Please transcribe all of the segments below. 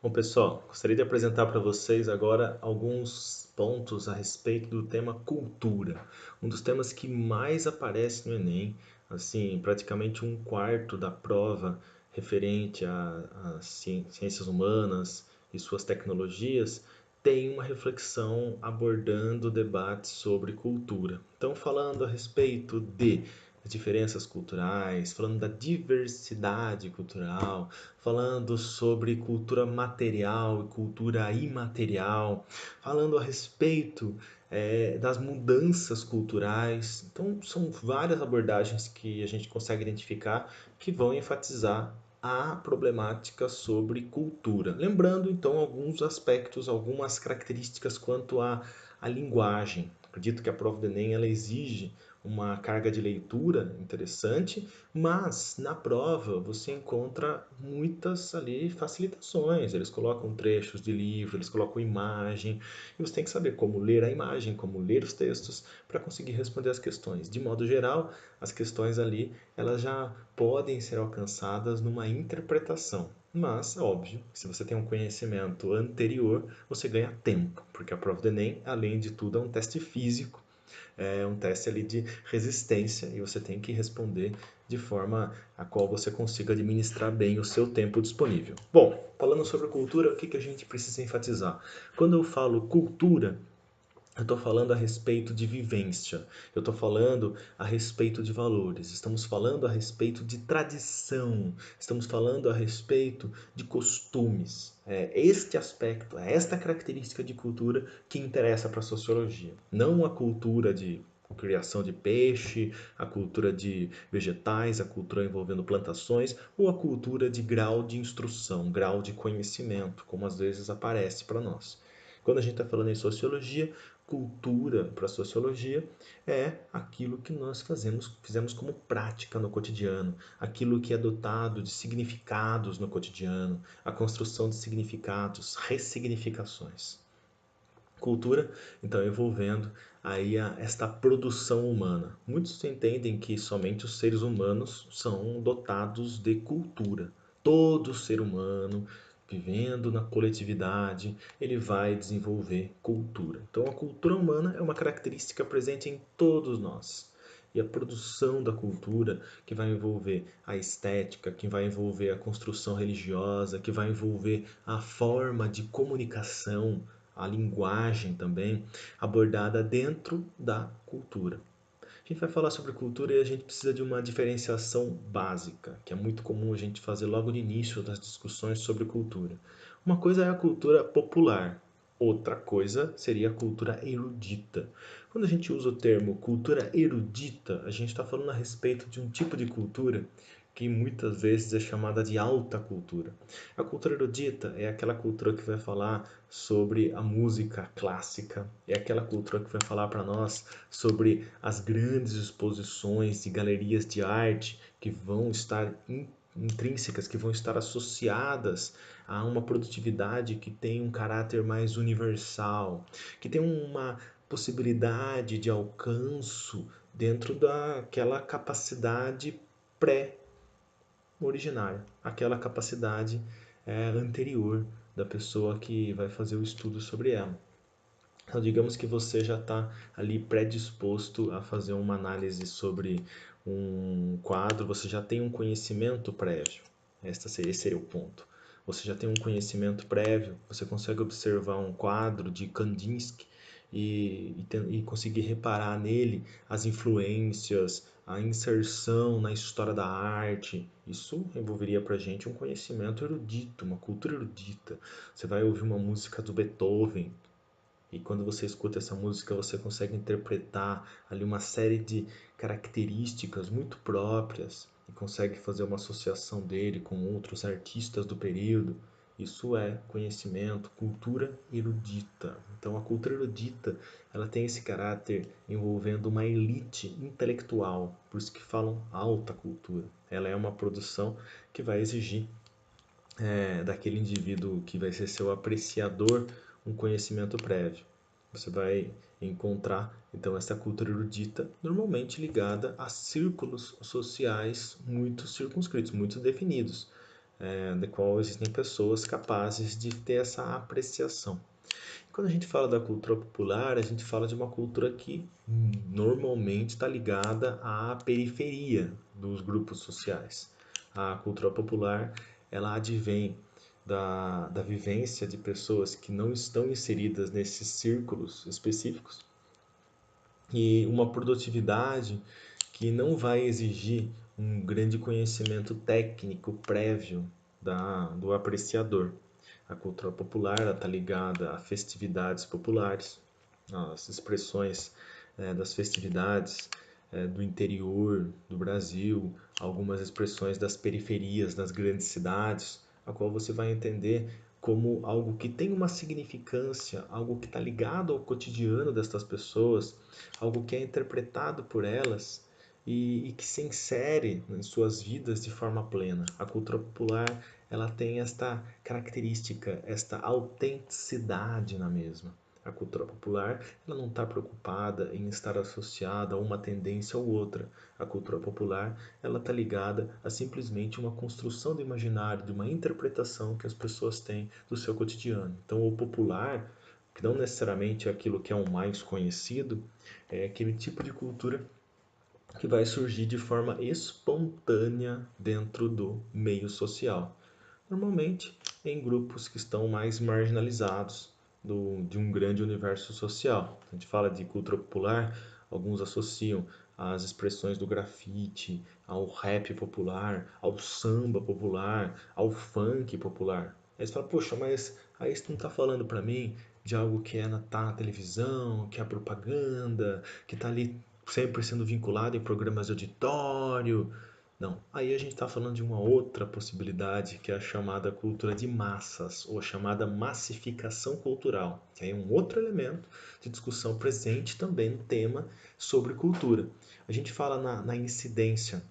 Bom, pessoal, gostaria de apresentar para vocês agora alguns pontos a respeito do tema cultura. Um dos temas que mais aparece no Enem, assim, praticamente um quarto da prova referente às ciências humanas e suas tecnologias tem uma reflexão abordando debates sobre cultura. Então, falando a respeito de diferenças culturais, falando da diversidade cultural, falando sobre cultura material e cultura imaterial, falando a respeito das mudanças culturais. Então, são várias abordagens que a gente consegue identificar que vão enfatizar a problemática sobre cultura. Lembrando, então, alguns aspectos, algumas características quanto à linguagem. Acredito que a prova do Enem ela exige uma carga de leitura interessante, mas na prova você encontra muitas ali facilitações. Eles colocam trechos de livro, eles colocam imagem, e você tem que saber como ler a imagem, como ler os textos para conseguir responder as questões. De modo geral, as questões ali elas já podem ser alcançadas numa interpretação. Mas, é óbvio, se você tem um conhecimento anterior, você ganha tempo, porque a prova do Enem, além de tudo, é um teste físico, é um teste ali de resistência e você tem que responder de forma a qual você consiga administrar bem o seu tempo disponível. Bom, falando sobre cultura, o que a gente precisa enfatizar? Quando eu falo cultura, eu estou falando a respeito de vivência, eu estou falando a respeito de valores, estamos falando a respeito de tradição, estamos falando a respeito de costumes. É este aspecto, é esta característica de cultura que interessa para a sociologia. Não a cultura de criação de peixe, a cultura de vegetais, a cultura envolvendo plantações ou a cultura de grau de instrução, grau de conhecimento, como às vezes aparece para nós. Quando a gente está falando em sociologia, cultura para a sociologia é aquilo que nós fizemos como prática no cotidiano, aquilo que é dotado de significados no cotidiano, a construção de significados, ressignificações. Cultura, então, envolvendo aí esta produção humana. Muitos entendem que somente os seres humanos são dotados de cultura. Todo ser humano, vivendo na coletividade, ele vai desenvolver cultura. Então, a cultura humana é uma característica presente em todos nós. E a produção da cultura, que vai envolver a estética, que vai envolver a construção religiosa, que vai envolver a forma de comunicação, a linguagem também, abordada dentro da cultura. A gente vai falar sobre cultura e a gente precisa de uma diferenciação básica, que é muito comum a gente fazer logo no início das discussões sobre cultura. Uma coisa é a cultura popular, outra coisa seria a cultura erudita. Quando a gente usa o termo cultura erudita, a gente está falando a respeito de um tipo de cultura que muitas vezes é chamada de alta cultura. A cultura erudita é aquela cultura que vai falar sobre a música clássica, é aquela cultura que vai falar para nós sobre as grandes exposições de galerias de arte que vão estar intrínsecas, que vão estar associadas a uma produtividade que tem um caráter mais universal, que tem uma possibilidade de alcance dentro daquela capacidade pré originária, aquela capacidade anterior da pessoa que vai fazer o estudo sobre ela. Então, digamos que você já está ali predisposto a fazer uma análise sobre um quadro, você já tem um conhecimento prévio. Esse seria o ponto. Você já tem um conhecimento prévio, você consegue observar um quadro de Kandinsky e conseguir reparar nele as influências, a inserção na história da arte. Isso envolveria para a gente um conhecimento erudito, uma cultura erudita. Você vai ouvir uma música do Beethoven, e quando você escuta essa música, você consegue interpretar ali uma série de características muito próprias e consegue fazer uma associação dele com outros artistas do período. Isso é conhecimento, cultura erudita. Então, a cultura erudita, ela tem esse caráter envolvendo uma elite intelectual, por isso que falam alta cultura. Ela é uma produção que vai exigir daquele indivíduo que vai ser seu apreciador um conhecimento prévio. Você vai encontrar então essa cultura erudita normalmente ligada a círculos sociais muito circunscritos, muito definidos. de qual existem pessoas capazes de ter essa apreciação. Quando a gente fala da cultura popular, a gente fala de uma cultura que normalmente está ligada à periferia dos grupos sociais. A cultura popular, ela advém da vivência de pessoas que não estão inseridas nesses círculos específicos e uma produtividade que não vai exigir um grande conhecimento técnico prévio do apreciador. A cultura popular está ligada a festividades populares, as expressões das festividades do interior do Brasil, algumas expressões das periferias das grandes cidades, a qual você vai entender como algo que tem uma significância, algo que está ligado ao cotidiano destas pessoas, algo que é interpretado por elas e que se insere em suas vidas de forma plena. A cultura popular ela tem esta característica, esta autenticidade na mesma. A cultura popular ela não está preocupada em estar associada a uma tendência ou outra. A cultura popular ela está ligada a simplesmente uma construção do imaginário, de uma interpretação que as pessoas têm do seu cotidiano. Então, o popular, que não necessariamente é aquilo que é o mais conhecido, é aquele tipo de cultura que vai surgir de forma espontânea dentro do meio social. Normalmente em grupos que estão mais marginalizados de um grande universo social. A gente fala de cultura popular, alguns associam as expressões do grafite, ao rap popular, ao samba popular, ao funk popular. Aí você fala, poxa, mas aí você não está falando para mim de algo que tá na televisão, que é propaganda, que está ali sempre sendo vinculado em programas de auditório. Não, aí a gente está falando de uma outra possibilidade, que é a chamada cultura de massas, ou a chamada massificação cultural, que é um outro elemento de discussão presente também no tema sobre cultura. A gente fala na incidência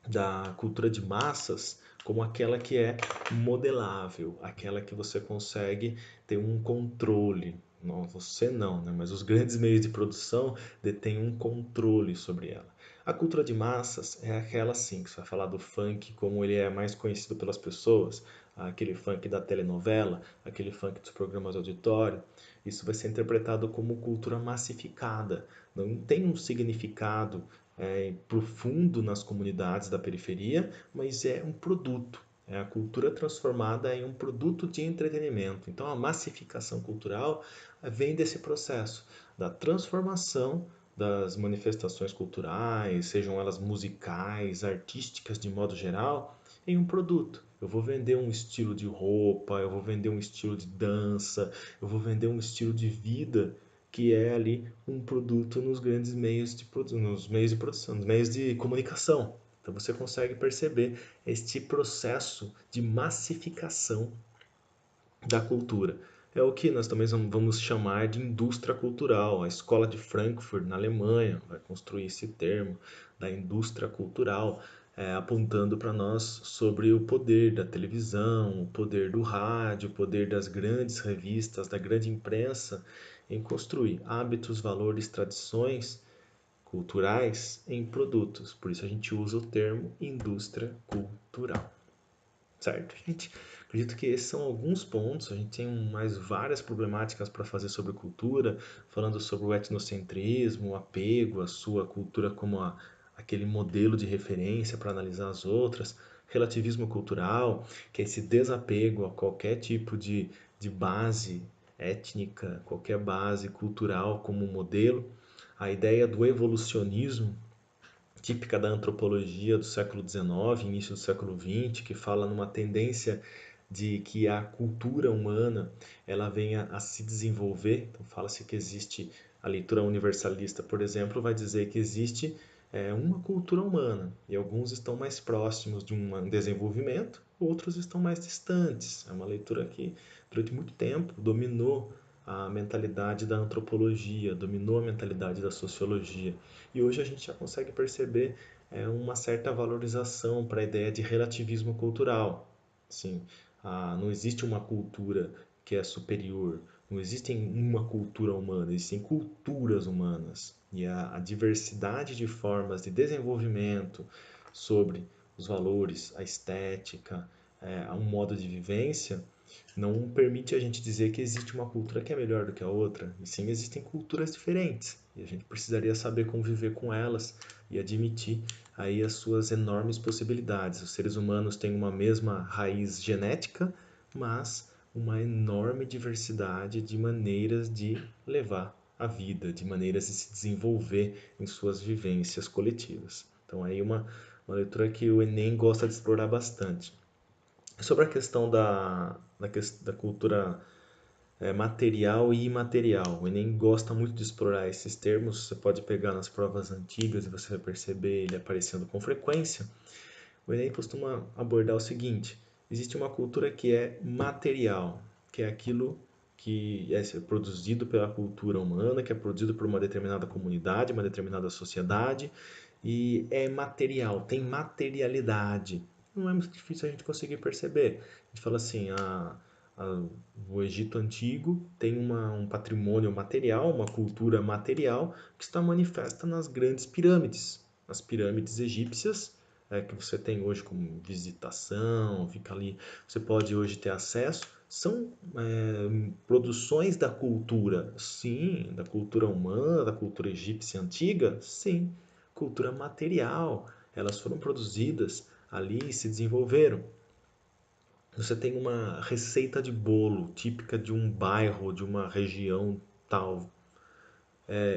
da cultura de massas como aquela que é modelável, aquela que você consegue ter um controle. Não, você não, né? Mas os grandes meios de produção detêm um controle sobre ela. A cultura de massas é aquela sim, que você vai falar do funk como ele é mais conhecido pelas pessoas, aquele funk da telenovela, aquele funk dos programas de auditório. Isso vai ser interpretado como cultura massificada. Não tem um significado profundo nas comunidades da periferia, mas é um produto. É a cultura transformada em um produto de entretenimento. Então, a massificação cultural vem desse processo da transformação das manifestações culturais, sejam elas musicais, artísticas de modo geral, em um produto. Eu vou vender um estilo de roupa, eu vou vender um estilo de dança, eu vou vender um estilo de vida que é ali um produto nos grandes meios nos meios de produção, nos meios de comunicação. Então você consegue perceber este processo de massificação da cultura. É o que nós também vamos chamar de indústria cultural. A Escola de Frankfurt, na Alemanha, vai construir esse termo da indústria cultural, apontando para nós sobre o poder da televisão, o poder do rádio, o poder das grandes revistas, da grande imprensa em construir hábitos, valores, tradições culturais em produtos. Por isso a gente usa o termo indústria cultural. Certo, gente? Acredito que esses são alguns pontos. A gente tem mais várias problemáticas para fazer sobre cultura, falando sobre o etnocentrismo, o apego à sua cultura como aquele modelo de referência para analisar as outras, relativismo cultural, que é esse desapego a qualquer tipo de base étnica, qualquer base cultural como modelo, a ideia do evolucionismo, típica da antropologia do século XIX, início do século XX, que fala numa tendência de que a cultura humana ela venha a se desenvolver. Então fala-se que existe a leitura universalista, por exemplo, vai dizer que existe uma cultura humana e alguns estão mais próximos de um desenvolvimento, outros estão mais distantes. É uma leitura que durante muito tempo dominou a mentalidade da antropologia, dominou a mentalidade da sociologia. E hoje a gente já consegue perceber uma certa valorização para a ideia de relativismo cultural. Assim, não existe uma cultura que é superior, não existe uma cultura humana, existem culturas humanas. E a diversidade de formas de desenvolvimento sobre os valores, a estética, um modo de vivência, não permite a gente dizer que existe uma cultura que é melhor do que a outra. E sim, existem culturas diferentes. E a gente precisaria saber conviver com elas e admitir aí as suas enormes possibilidades. Os seres humanos têm uma mesma raiz genética, mas uma enorme diversidade de maneiras de levar a vida, de maneiras de se desenvolver em suas vivências coletivas. Então aí uma leitura que o Enem gosta de explorar bastante. Sobre a questão da cultura material e imaterial, o Enem gosta muito de explorar esses termos. Você pode pegar nas provas antigas e você vai perceber ele aparecendo com frequência. O Enem costuma abordar o seguinte: existe uma cultura que é material, que é aquilo que é produzido pela cultura humana, que é produzido por uma determinada comunidade, uma determinada sociedade, e é material, tem materialidade. Não é muito difícil a gente conseguir perceber. A gente fala assim, o Egito Antigo tem um patrimônio material, uma cultura material que está manifesta nas grandes pirâmides. As pirâmides egípcias, que você tem hoje como visitação, fica ali, você pode hoje ter acesso, são produções da cultura, sim, da cultura humana, da cultura egípcia antiga, sim, cultura material, elas foram produzidas ali e se desenvolveram. Você tem uma receita de bolo típica de um bairro, de uma região tal.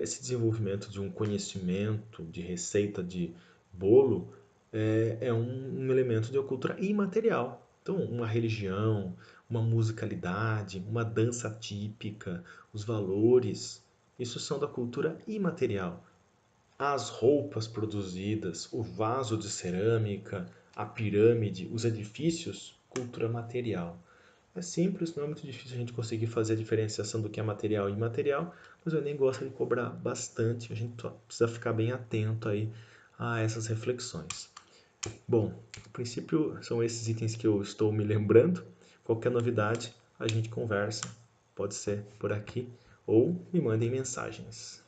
Esse desenvolvimento de um conhecimento de receita de bolo é um elemento de uma cultura imaterial. Então, uma religião, uma musicalidade, uma dança típica, os valores, isso são da cultura imaterial. As roupas produzidas, o vaso de cerâmica, a pirâmide, os edifícios, cultura material. É simples, não é muito difícil a gente conseguir fazer a diferenciação do que é material e imaterial, mas eu nem gosto de cobrar bastante, a gente precisa ficar bem atento aí a essas reflexões. Bom, a princípio são esses itens que eu estou me lembrando. Qualquer novidade a gente conversa, pode ser por aqui, ou me mandem mensagens.